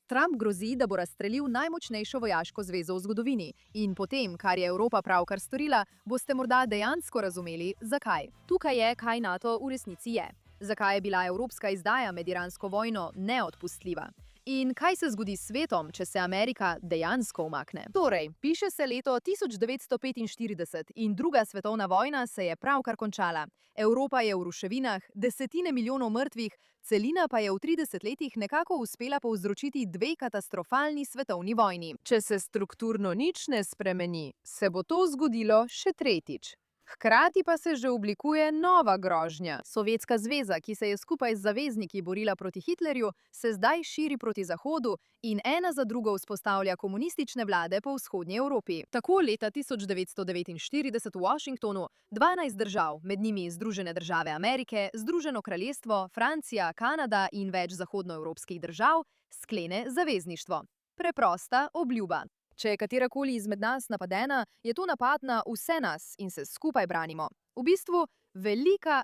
Trump grozi, da bo razstrelil najmočnejšo vojaško zvezo v zgodovini. In potem, kar je Evropa pravkar storila, boste morda dejansko razumeli, zakaj. Tukaj je, kaj NATO v resnici je. Zakaj je bila evropska izdaja med iransko vojno neodpustljiva? In kaj se zgodi s svetom, če se Amerika dejansko umakne? Torej, piše se leto 1945 in druga svetovna vojna se je pravkar končala. Evropa je v ruševinah, desetine milijonov mrtvih, celina pa je v 30 letih nekako uspela povzročiti dve katastrofalni svetovni vojni. Če se strukturno nič ne spremeni, se bo to zgodilo še tretjič. Hkrati pa se že oblikuje nova grožnja. Sovjetska zveza, ki se je skupaj z zavezniki borila proti Hitlerju, se zdaj širi proti Zahodu in ena za drugo vzpostavlja komunistične vlade po vzhodnji Evropi. Tako leta 1949 v Washingtonu 12 držav, med njimi Združene države Amerike, Združeno kraljestvo, Francija, Kanada in več zahodnoevropskih držav, sklene zavezništvo. Preprosta obljuba. Če je katerakoli izmed nas napadena, je to napad na vse nas in se skupaj branimo. V bistvu velika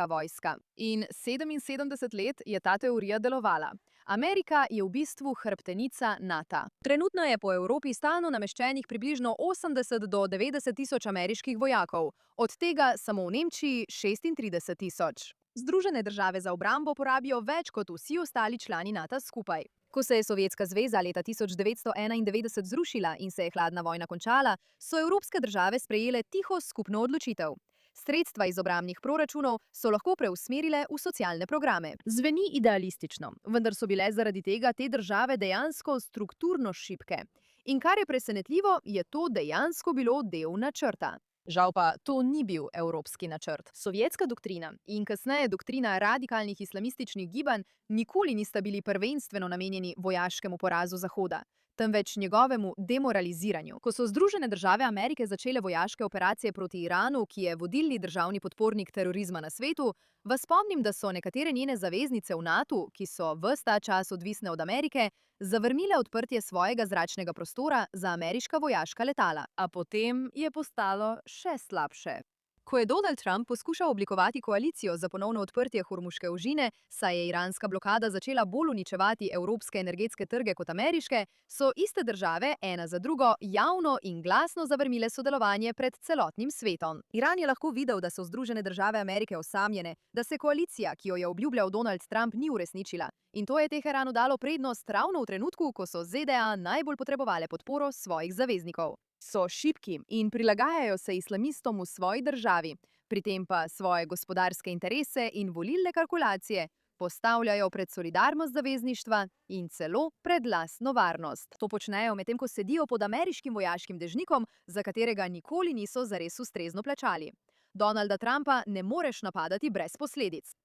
vojska. In 77 let je ta teorija delovala. Amerika je v bistvu hrbtenica NATO. Trenutno je po Evropi stalno nameščenih približno 80 do 90 tisoč ameriških vojakov, od tega samo v Nemčiji 36 tisoč. Združene države za obrambo porabijo več kot vsi ostali člani NATO skupaj. Ko se je Sovjetska zveza leta 1991 zrušila in se je hladna vojna končala, so evropske države sprejele tiho skupno odločitev. Sredstva iz obrambnih proračunov so lahko preusmerile v socialne programe. Zveni idealistično, vendar so bile zaradi tega te države dejansko strukturno šibke. In kar je presenetljivo, je to dejansko bilo del načrta. Žal pa to ni bil evropski načrt. Sovjetska doktrina in kasneje doktrina radikalnih islamističnih gibanj nikoli nista bili prvenstveno namenjeni vojaškemu porazu Zahoda, temveč njegovemu demoraliziranju. Ko so Združene države Amerike začele vojaške operacije proti Iranu, ki je vodilni državni podpornik terorizma na svetu, vas spomnim, da so nekatere njene zaveznice v NATO, ki so ves ta čas odvisne od Amerike, zavrnile odprtje svojega zračnega prostora za ameriška vojaška letala. A potem je postalo še slabše. Ko je Donald Trump poskušal oblikovati koalicijo za ponovno odprtje Hormuške ožine, saj je iranska blokada začela bolj uničevati evropske energetske trge kot ameriške, so iste države ena za drugo javno in glasno zavrnile sodelovanje pred celotnim svetom. Iran je lahko videl, da so Združene države Amerike osamljene, da se koalicija, ki jo je obljubljal Donald Trump, ni uresničila. In to je Teheranu dalo prednost ravno v trenutku, ko so ZDA najbolj potrebovale podporo svojih zaveznikov. So šibki in prilagajajo se islamistom v svoji državi, pri tem pa svoje gospodarske interese in volilne kalkulacije postavljajo pred solidarnost zavezništva in celo pred lastno varnost. To počnejo medtem, ko sedijo pod ameriškim vojaškim dežnikom, za katerega nikoli niso zares ustrezno plačali. Donalda Trumpa ne moreš napadati brez posledic.